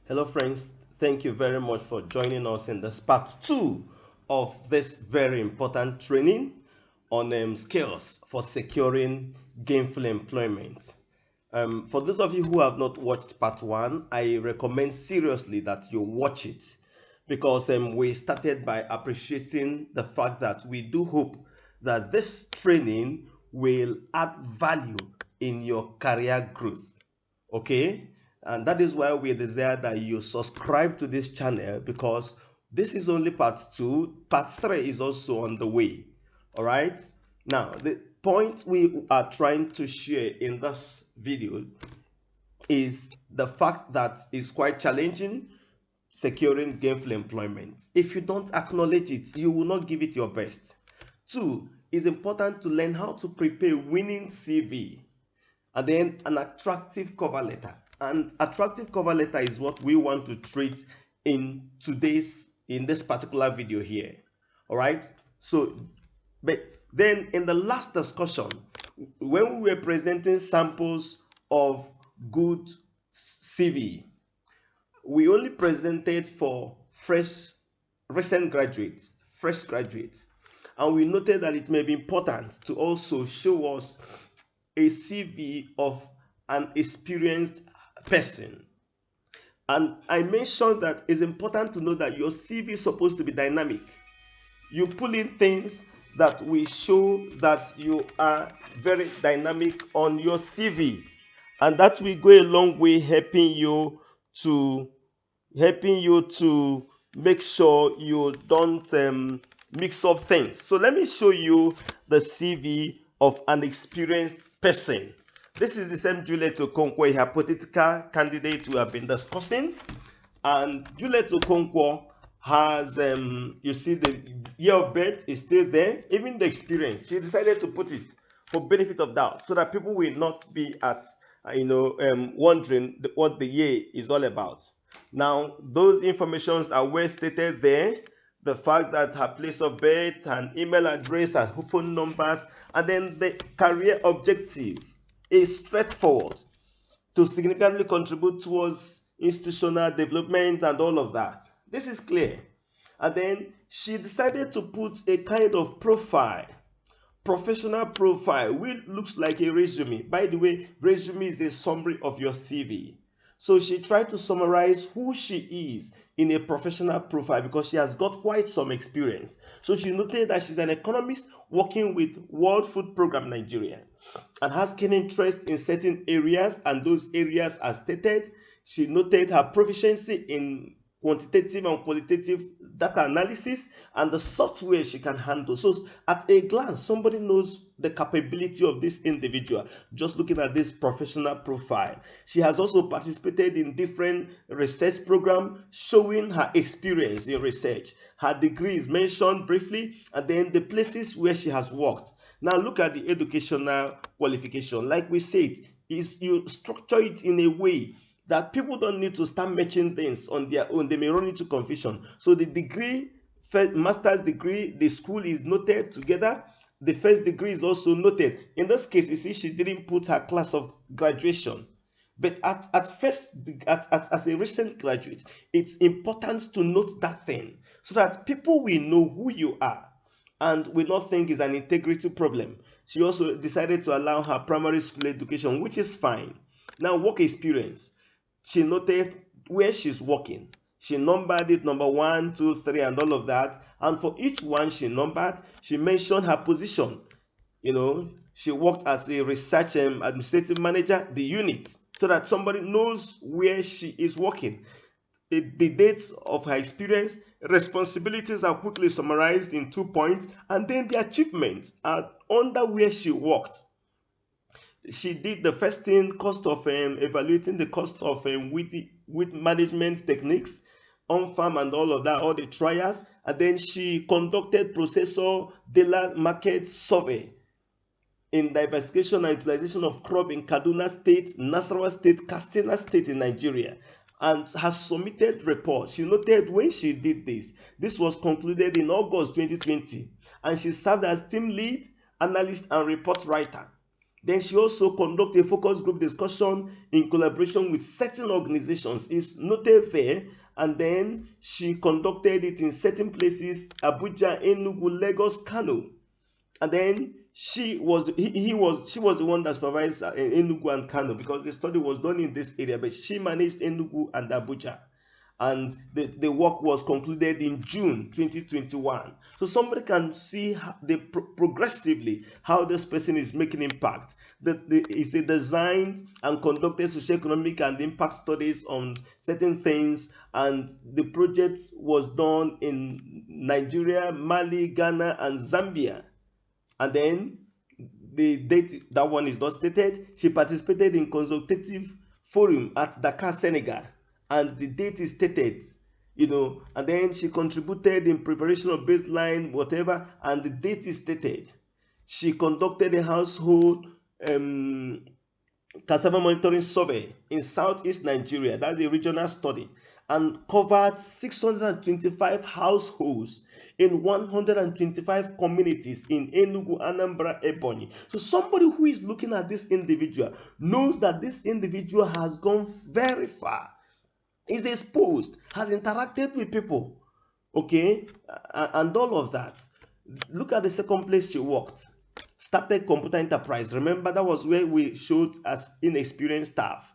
Hello, friends. Thank you very much for joining us in this part two of this very important training on skills for securing gainful employment. For those of you who have not watched part one, I recommend seriously that you watch it because we started by appreciating the fact that we do hope that this training will add value in your career growth. Okay, and that is why we desire that you subscribe to this channel because this is only part two. Part three is also on the way. All right, now the point we are trying to share in this video is the fact that it's quite challenging securing gainful employment. If you don't acknowledge it, you will not give it your best. Two, it's important to learn how to prepare a winning CV and then an attractive cover letter. And attractive cover letter is what we want to treat in this particular video here. All right. So, but then in the last discussion, when we were presenting samples of good CV, we only presented for recent graduates, fresh graduates, and we noted that it may be important to also show us a CV of an experienced person. And I mentioned that it's important to know that your CV is supposed to be dynamic. You pull in things that will show that you are very dynamic on your CV, and that will go a long way to helping you to make sure you don't mix up things. So let me show you the CV of an experienced person. This is the same Juliet Okonkwo, a hypothetical candidate we have been discussing. And Juliet Okonkwo has, you see, the year of birth is still there, even the experience. She decided to put it for benefit of doubt so that people will not be at, wondering what the year is all about. Now, those informations are well stated there. The fact that her place of birth and email address and phone numbers, and then the career objective is straightforward to significantly contribute towards institutional development and all of that. This is clear. And then she decided to put a kind of profile, professional profile, which looks like a resume. By the way, resume is a summary of your CV. So she tried to summarize who she is in a professional profile because she has got quite some experience. So she noted that she's an economist working with World Food Program Nigeria and has keen interest in certain areas, and those areas are stated. She noted her proficiency in quantitative and qualitative data analysis and the software she can handle. So at a glance, somebody knows the capability of this individual just looking at this professional profile. She has also participated in different research programs showing her experience in research. Her degree is mentioned briefly, and then the places where she has worked. Now look at the educational qualification. Like we said, is you structure it in a way that people don't need to start matching things on their own. They may run into confusion. So the degree, master's degree, the school is noted together. The first degree is also noted. In this case, you see, she didn't put her class of graduation. But as a recent graduate, it's important to note that thing so that people will know who you are and will not think it's an integrity problem. She also decided to allow her primary school education, which is fine. Now, work experience. She noted where she's working. She numbered it number 1, 2, 3, and all of that. And for each one she numbered, she mentioned her position. She worked as a research administrative manager, the unit, so that somebody knows where she is working. The dates of her experience, responsibilities are quickly summarized in 2 points, and then the achievements are under where she worked. She did the first thing, cost of evaluating the cost of with management techniques on farm and all of that, all the trials, and then she conducted processor dealer market survey in diversification and utilization of crop in Kaduna State, Nasarawa State, Katsina State in Nigeria, and has submitted report. She noted when she did this was concluded in August 2020, and she served as team lead, analyst, and report writer. Then she also conducted a focus group discussion in collaboration with certain organizations. It's noted there. And then she conducted it in certain places: Abuja, Enugu, Lagos, Kano. And then she was the one that supervised Enugu and Kano, because the study was done in this area, but she managed Enugu and Abuja, and the work was concluded in June 2021. So somebody can see how progressively how this person is making impact. Is designed and conducted socioeconomic and impact studies on certain things, and the project was done in Nigeria, Mali, Ghana, and Zambia. And then the date, that one is not stated. She participated in consultative forum at Dakar, Senegal, and the date is stated, and then she contributed in preparation of baseline whatever, and the date is stated. She conducted a household cassava monitoring survey in southeast Nigeria. That's a regional study, and covered 625 households in 125 communities in Enugu, Anambra, Ebonyi. So somebody who is looking at this individual knows that this individual has gone very far, is exposed, has interacted with people, okay, and all of that. Look at the second place she worked. Started computer enterprise. Remember, that was where we showed as inexperienced staff.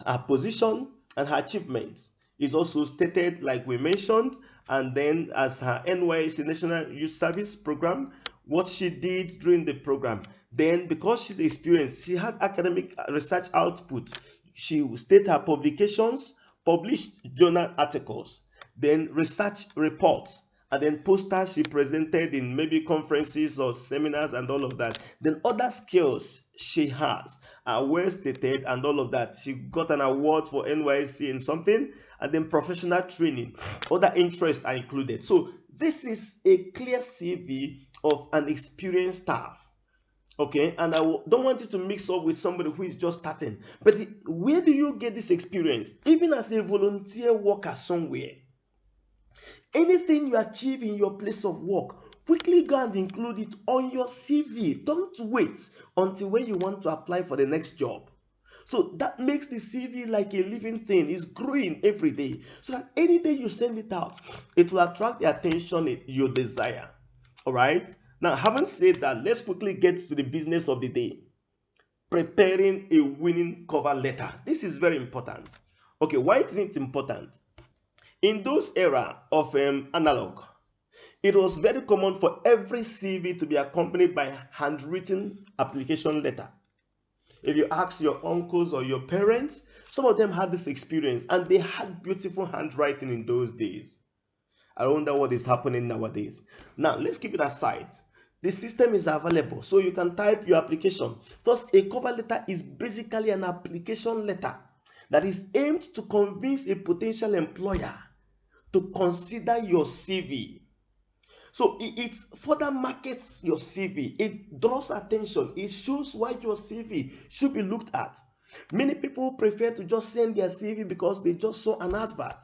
Her position and her achievements is also stated, like we mentioned. And then as her NYSC National Youth Service Program, what she did during the program. Then, because she's experienced, she had academic research output. She stated her publications, published journal articles, then research reports, and then posters she presented in maybe conferences or seminars and all of that. Then other skills she has are well stated and all of that. She got an award for NYSC in something, and then professional training. Other interests are included. So this is a clear CV of an experienced staff. Okay, and I don't want you to mix up with somebody who is just starting. But where do you get this experience? Even as a volunteer worker somewhere. Anything you achieve in your place of work, quickly go and include it on your CV. Don't wait until when you want to apply for the next job. So that makes the CV like a living thing. It's growing every day. So that any day you send it out, it will attract the attention you desire. All right? Now, having said that, let's quickly get to the business of the day. Preparing a winning cover letter. This is very important. Okay, why is it important? In those era of analog, it was very common for every CV to be accompanied by a handwritten application letter. If you ask your uncles or your parents, some of them had this experience, and they had beautiful handwriting in those days. I wonder what is happening nowadays. Now, let's keep it aside. The system is available, so you can type your application. Thus, a cover letter is basically an application letter that is aimed to convince a potential employer to consider your CV. So it further markets your CV. It draws attention. It shows why your CV should be looked at. Many people prefer to just send their CV because they just saw an advert.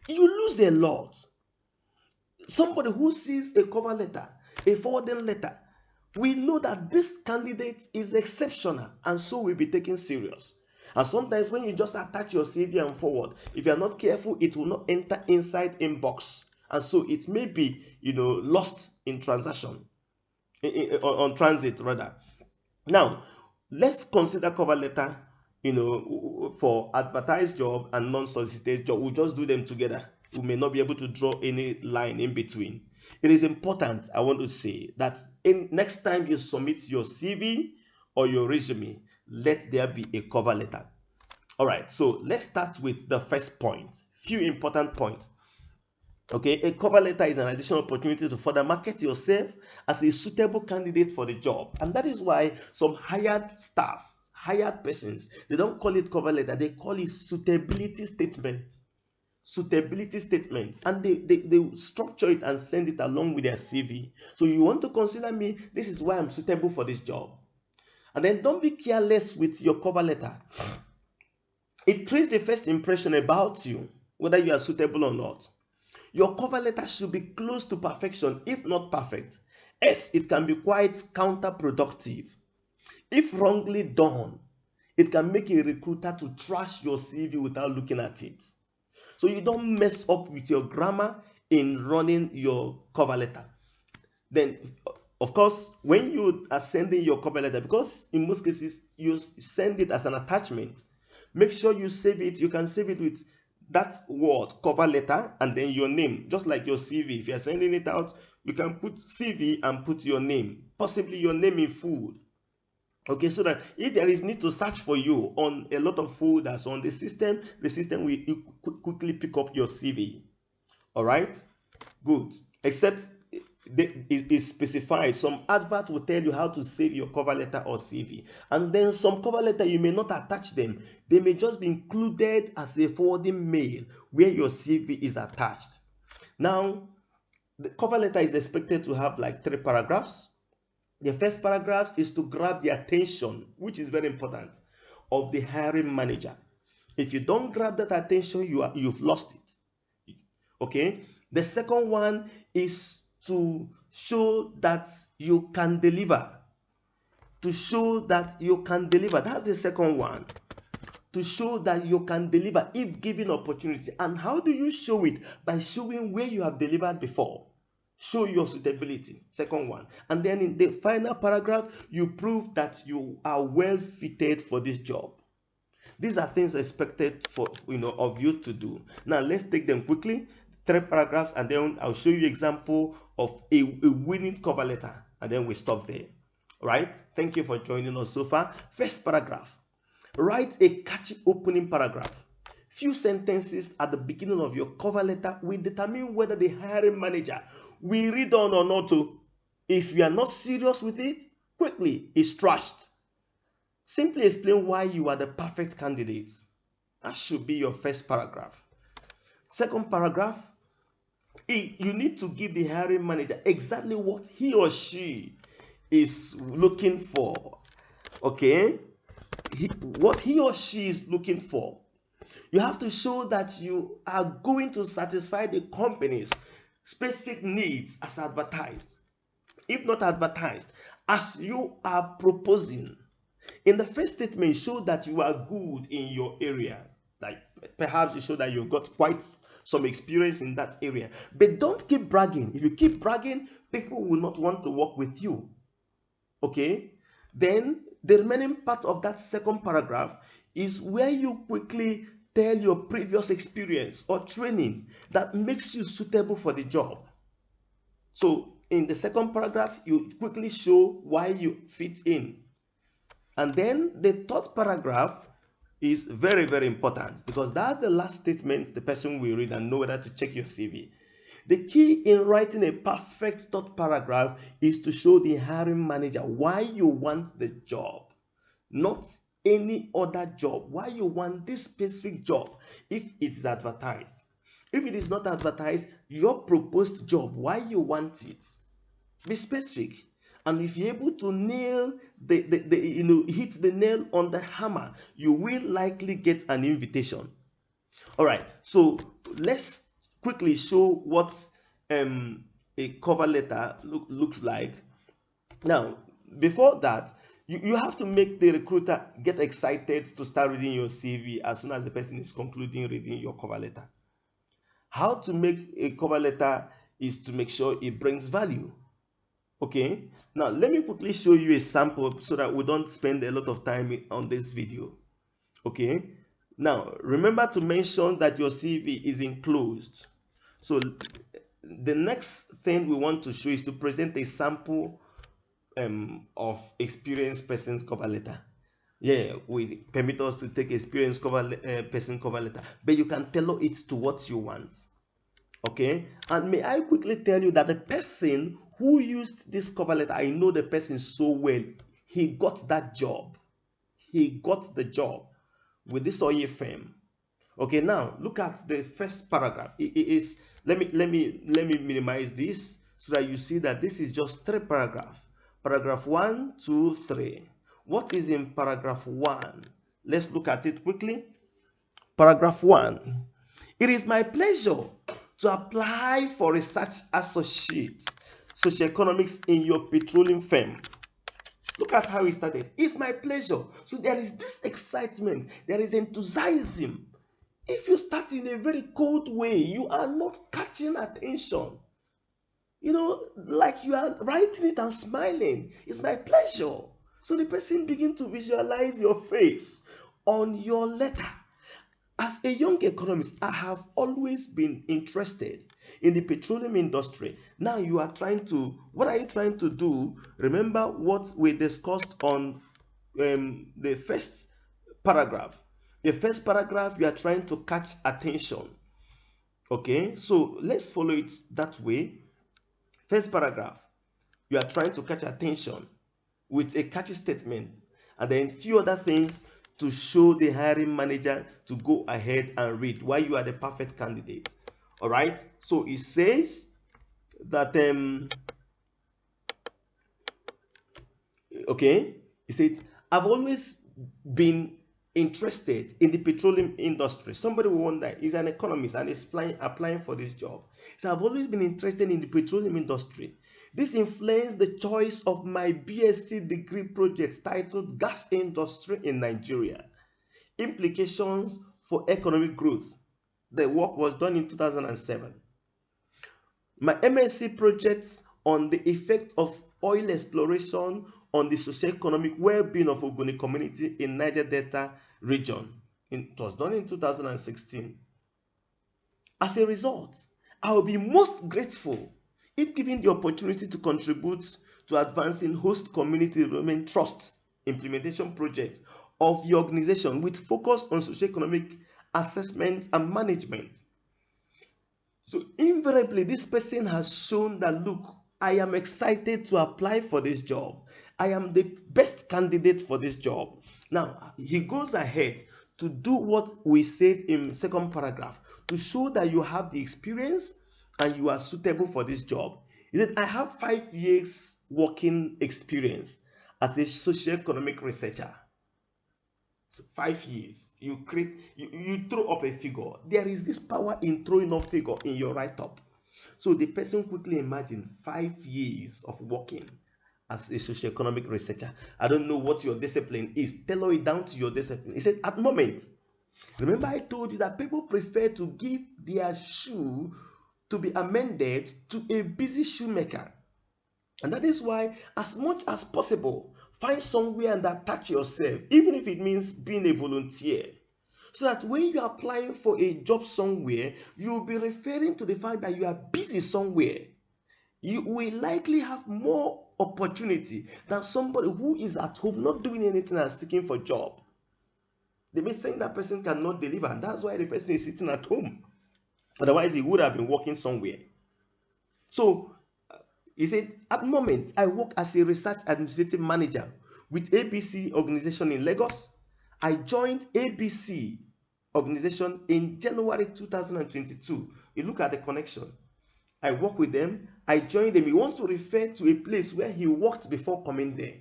You lose a lot. Somebody who sees a cover letter, a forwarding letter, we know that this candidate is exceptional, and so will be taken serious. And sometimes when you just attach your CV and forward, if you are not careful, it will not enter inside inbox, and so it may be, lost in transaction, on transit rather. Now, let's consider cover letter, for advertised job and non-solicited job. We'll just do them together. We may not be able to draw any line in between. It is important, I want to say, that next time you submit your CV or your resume, let there be a cover letter. All right, so let's start with the first point. Few important points. Okay, a cover letter is an additional opportunity to further market yourself as a suitable candidate for the job. And that is why some hired staff, hired persons, they don't call it cover letter, they call it suitability statement. Suitability statement, and they structure it and send it along with their CV. So you want to consider me, this is why I'm suitable for this job. And then don't be careless with your cover letter. It creates the first impression about you, whether you are suitable or not. Your cover letter should be close to perfection, if not perfect. Yes, it can be quite counterproductive. If wrongly done, it can make a recruiter to trash your CV without looking at it. So you don't mess up with your grammar in running your cover letter. Then, of course, when you are sending your cover letter, because in most cases you send it as an attachment, make sure you save it. You can save it with that word cover letter and then your name, just like your CV. If you are sending it out, you can put CV and put your name, possibly your name in full. Okay, so that if there is need to search for you on a lot of folders on the system will quickly pick up your CV. All right, good. Except it is specified. Some advert will tell you how to save your cover letter or CV, and then some cover letter you may not attach them. They may just be included as a forwarding mail where your CV is attached. Now, the cover letter is expected to have like 3 paragraphs. The first paragraph is to grab the attention, which is very important, of the hiring manager. If you don't grab that attention, you've lost it. Okay. The second one is to show that you can deliver. To show that you can deliver. That's the second one. To show that you can deliver if given opportunity. And how do you show it? By showing where you have delivered before. Show your suitability, second one. And then in the final paragraph, you prove that you are well fitted for this job. These are things expected of you to do. Now let's take them quickly, 3 paragraphs, and then I'll show you example of a winning cover letter, and then we stop there. Right? Thank you for joining us so far. First paragraph, write a catchy opening paragraph. Few sentences at the beginning of your cover letter will determine whether the hiring manager will read on or not. If you are not serious with it, quickly it's trashed. Simply explain why you are the perfect candidate. That should be your first paragraph. Second paragraph, you need to give the hiring manager exactly what he or she is looking for. Okay? What he or she is looking for. You have to show that you are going to satisfy the company's specific needs as advertised. If not advertised, as you are proposing. In the first statement, show that you are good in your area. Like perhaps you show that you've got quite some experience in that area. But don't keep bragging. If you keep bragging, people will not want to work with you. Okay? Then the remaining part of that second paragraph is where you quickly tell your previous experience or training that makes you suitable for the job. So in the second paragraph, you quickly show why you fit in. And then the third paragraph is very, very important, because that's the last statement the person will read and know whether to check your CV. The key in writing a perfect third paragraph is to show the hiring manager why you want the job, not any other job. Why you want this specific job if it is advertised. If it is not advertised, your proposed job, why you want it. Be specific. And if you're able to nail hit the nail on the hammer, you will likely get an invitation. All right, so let's quickly show what a cover letter looks like. Now, before that, you have to make the recruiter get excited to start reading your CV as soon as the person is concluding reading your cover letter. How to make a cover letter is to make sure it brings value. Okay, now let me quickly show you a sample so that we don't spend a lot of time on this video. Okay, now remember to mention that your CV is enclosed. So the next thing we want to show is to present a sample of experienced person's cover letter. Yeah, we permit us to take experienced person cover letter, but you can tailor it to what you want. Okay, and may I quickly tell you that the person who used this cover letter, I know the person so well. He got that job. He got the job with this oil firm. Okay, now look at the first paragraph. It is let me minimize this so that you see that this is just 3 paragraphs. Paragraph 1, 2, 3. What is in paragraph 1? Let's look at it quickly. Paragraph 1. It is my pleasure to apply for research associate socioeconomics in your petroleum firm. Look at how he started. It's my pleasure. So there is this excitement, there is enthusiasm. If you start in a very cold way, you are not catching attention. Like you are writing it and smiling. It's my pleasure. So the person begin to visualize your face on your letter. As a young economist, I have always been interested in the petroleum industry. Now you are trying to, what are you trying to do? Remember what we discussed on the first paragraph. The first paragraph, you are trying to catch attention. Okay, so let's follow it that way. First paragraph, you are trying to catch attention with a catchy statement, and then few other things to show the hiring manager to go ahead and read why you are the perfect candidate. All right, so it says that okay, it says, I've always been interested in the petroleum industry. Somebody will wonder, he's an economist and is applying for this job. So I've always been interested in the petroleum industry. This influenced the choice of my BSc degree project titled Gas Industry in Nigeria, Implications for Economic Growth. The work was done in 2007. My MSc project on the effect of oil exploration on the socio-economic well-being of Ogoni community in Niger Delta region. It was done in 2016. As a result, I will be most grateful if given the opportunity to contribute to advancing host community development trust implementation project of your organization with focus on socio-economic assessment and management. So invariably, this person has shown that, look, I am excited to apply for this job. I am the best candidate for this job. Now, he goes ahead to do what we said in second paragraph to show that you have the experience and you are suitable for this job. He said, I have 5 years working experience as a socio-economic researcher. So 5 years, you throw up a figure. There is this power in throwing up figure in your write-up. So the person quickly imagined 5 years of working as a socioeconomic researcher. I don't know what your discipline is. Tailor it down to your discipline. He said, at the moment, remember I told you that people prefer to give their shoe to be amended to a busy shoemaker. And that is why, as much as possible, find somewhere and attach yourself, even if it means being a volunteer. So that when you are applying for a job somewhere, you'll be referring to the fact that you are busy somewhere. You will likely have more opportunity than somebody who is at home not doing anything and seeking for a job. They may think that person cannot deliver, and that's why the person is sitting at home. Otherwise, he would have been working somewhere. So he said, at the moment, I work as a research administrative manager with ABC organization in Lagos. I joined ABC organization in January 2022. You look at the connection. I work with them. I joined them. He wants to refer to a place where he worked before coming there.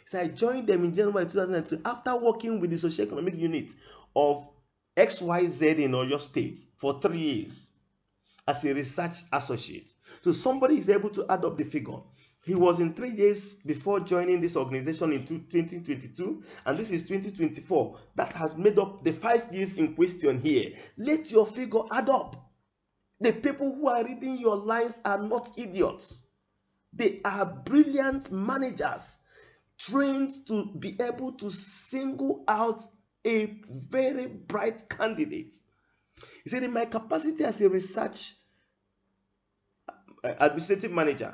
So I joined them in January 2002 after working with the socio-economic unit of XYZ in Oyo State for 3 years as a research associate. So somebody is able to add up the figure. He was in 3 years before joining this organization in 2022, and this is 2024. That has made up the 5 years in question here. Let your figure add up. The people who are reading your lines are not idiots. They are brilliant managers trained to be able to single out a very bright candidate. He said, in my capacity as a research administrative manager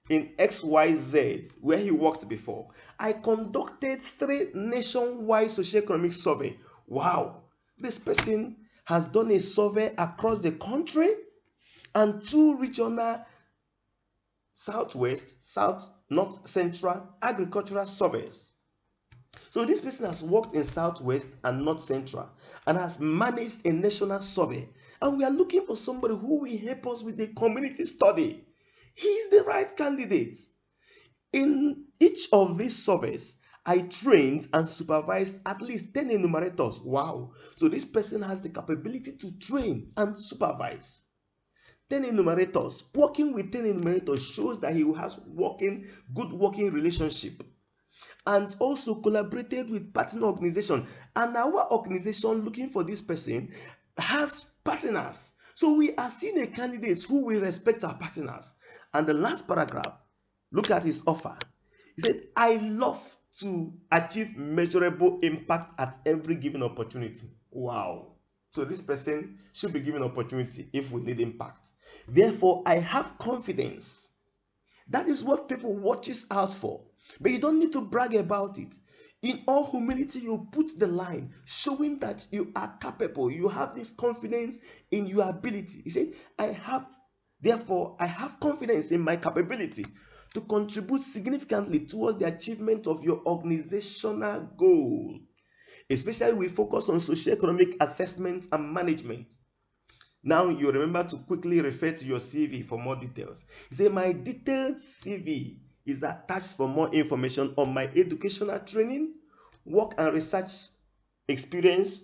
in XYZ, where he worked before, I conducted 3 nationwide socioeconomic survey. Wow, this person has done a survey across the country and 2 regional southwest, south, north, central agricultural surveys. So this person has worked in southwest and north central and has managed a national survey. And we are looking for somebody who will help us with the community study. He is the right candidate. In each of these surveys, I trained and supervised at least 10 enumerators. Wow. So this person has the capability to train and supervise 10 enumerators. Working with 10 enumerators shows that he has good working relationship. and also collaborated with partner organization. And our organization looking for this person has partners. So we are seeing a candidate who will respect our partners. And the last paragraph, look at his offer. He said, I love to achieve measurable impact at every given opportunity. Wow. So this person should be given opportunity if we need impact. Therefore, I have confidence. That is what people watches out for. But you don't need to brag about it. In all humility, you put the line, showing that you are capable. You have this confidence in your ability. He said, therefore, I have confidence in my capability to contribute significantly towards the achievement of your organizational goal. Especially, we focus on socioeconomic assessment and management. Now you remember to quickly refer to your CV for more details. You say, my detailed CV is attached for more information on my educational training, work and research experience,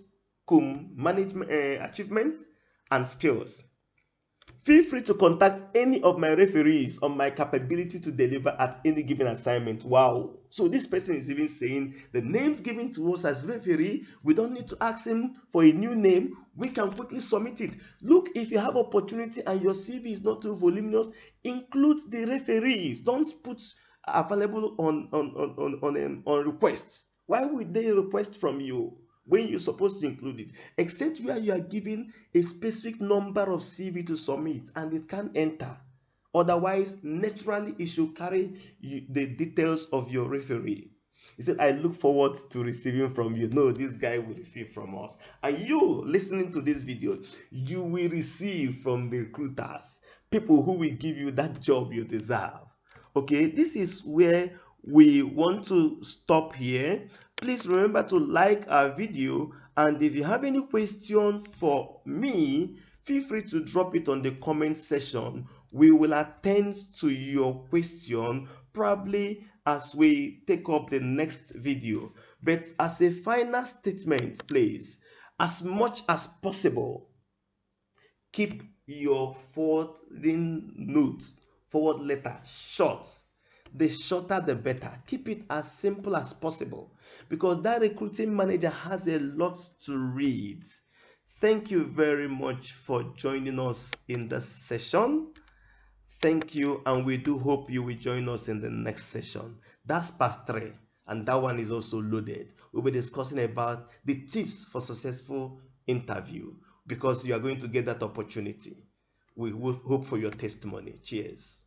management achievement, and skills. Feel free to contact any of my referees on my capability to deliver at any given assignment. Wow. So this person is even saying the names given to us as referee, we don't need to ask him for a new name. We can quickly submit it. Look, if you have opportunity and your CV is not too voluminous, include the referees. Don't put available on request. Why would they request from you when you're supposed to include it? Except where you are given a specific number of CV to submit and it can't enter. Otherwise, naturally, it should carry the details of your referee. He said, I look forward to receiving from you. No, this guy will receive from us. And you listening to this video, you will receive from the recruiters, people who will give you that job you deserve. Okay, this is where we want to stop here. Please remember to like our video, and if you have any question for me, feel free to drop it on the comment section. We will attend to your question probably as we take up the next video. But as a final statement, please, as much as possible, keep your forward letter short. The shorter the better. Keep it as simple as possible, because that recruiting manager has a lot to read. Thank you very much for joining us in this session. Thank you, and we do hope you will join us in the next session. That's part 3, and that one is also loaded. We'll be discussing about the tips for successful interview, because you are going to get that opportunity. We will hope for your testimony. Cheers.